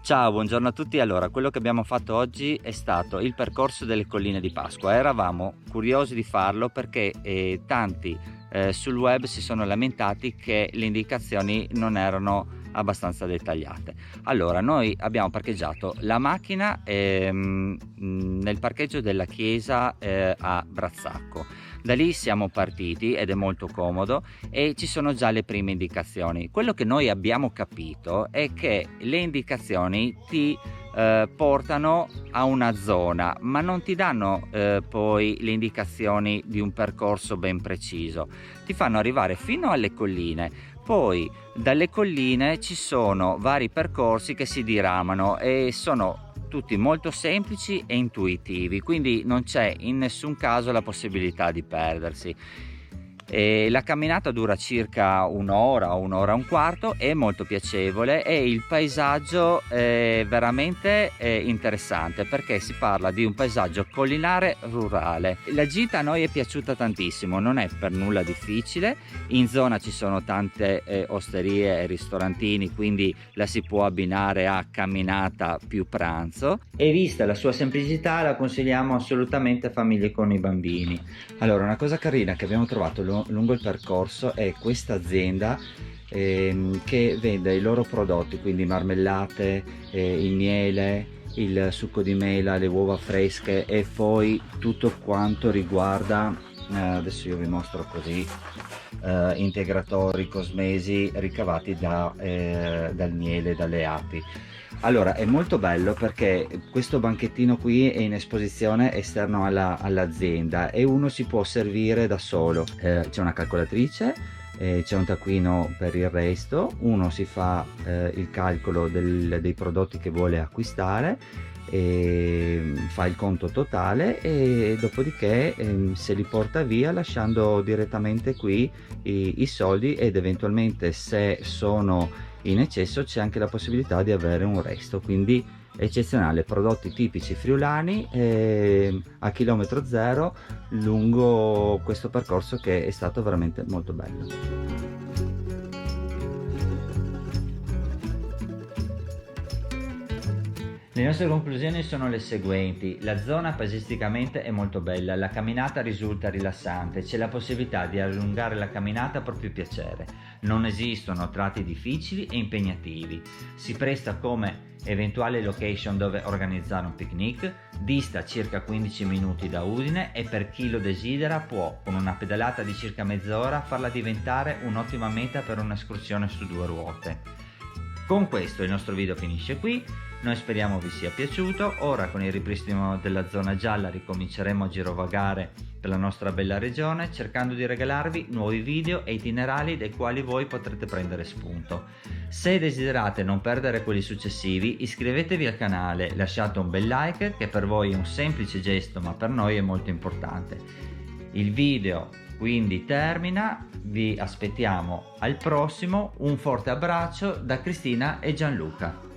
Ciao, buongiorno a tutti. Allora, quello che abbiamo fatto oggi è stato il percorso delle colline di Pasqua. Eravamo curiosi di farlo perché tanti sul web si sono lamentati che le indicazioni non erano abbastanza dettagliate. Allora, noi abbiamo parcheggiato la macchina nel parcheggio della chiesa a Brazzacco. Da lì siamo partiti ed è molto comodo e ci sono già le prime indicazioni. Quello che noi abbiamo capito è che le indicazioni ti portano a una zona, ma non ti danno poi le indicazioni di un percorso ben preciso. Ti fanno arrivare fino alle colline, poi dalle colline ci sono vari percorsi che si diramano e sono tutti molto semplici e intuitivi, quindi non c'è in nessun caso la possibilità di perdersi. E la camminata dura circa un'ora o un'ora e un quarto, è molto piacevole e il paesaggio è veramente interessante perché si parla di un paesaggio collinare rurale. La gita a noi è piaciuta tantissimo, non è per nulla difficile, in zona ci sono tante osterie e ristorantini, quindi la si può abbinare a camminata più pranzo e vista la sua semplicità la consigliamo assolutamente a famiglie con i bambini. Allora, una cosa carina che abbiamo trovato lungo il percorso è questa azienda che vende i loro prodotti, quindi marmellate, il miele, il succo di mela, le uova fresche e poi tutto quanto riguarda, adesso io vi mostro così, integratori, cosmesi ricavati dal miele, dalle api. Allora è molto bello perché questo banchettino qui è in esposizione esterno all'azienda e uno si può servire da solo. C'è una calcolatrice, c'è un taccuino per il resto, uno si fa il calcolo dei prodotti che vuole acquistare e fa il conto totale e dopodiché se li porta via lasciando direttamente qui i soldi ed eventualmente se sono in eccesso c'è anche la possibilità di avere un resto, quindi eccezionale, prodotti tipici friulani a chilometro zero lungo questo percorso che è stato veramente molto bello. Le nostre conclusioni sono le seguenti: la zona paesisticamente è molto bella, la camminata risulta rilassante, c'è la possibilità di allungare la camminata a proprio piacere, non esistono tratti difficili e impegnativi, si presta come eventuale location dove organizzare un picnic, dista circa 15 minuti da Udine e per chi lo desidera può, con una pedalata di circa mezz'ora, farla diventare un'ottima meta per un'escursione su due ruote. Con questo il nostro video finisce qui, noi speriamo vi sia piaciuto. Ora con il ripristino della zona gialla ricominceremo a girovagare per la nostra bella regione cercando di regalarvi nuovi video e itinerari dai quali voi potrete prendere spunto. Se desiderate non perdere quelli successivi iscrivetevi al canale, lasciate un bel like che per voi è un semplice gesto ma per noi è molto importante. Il video quindi termina, vi aspettiamo al prossimo, un forte abbraccio da Cristina e Gianluca.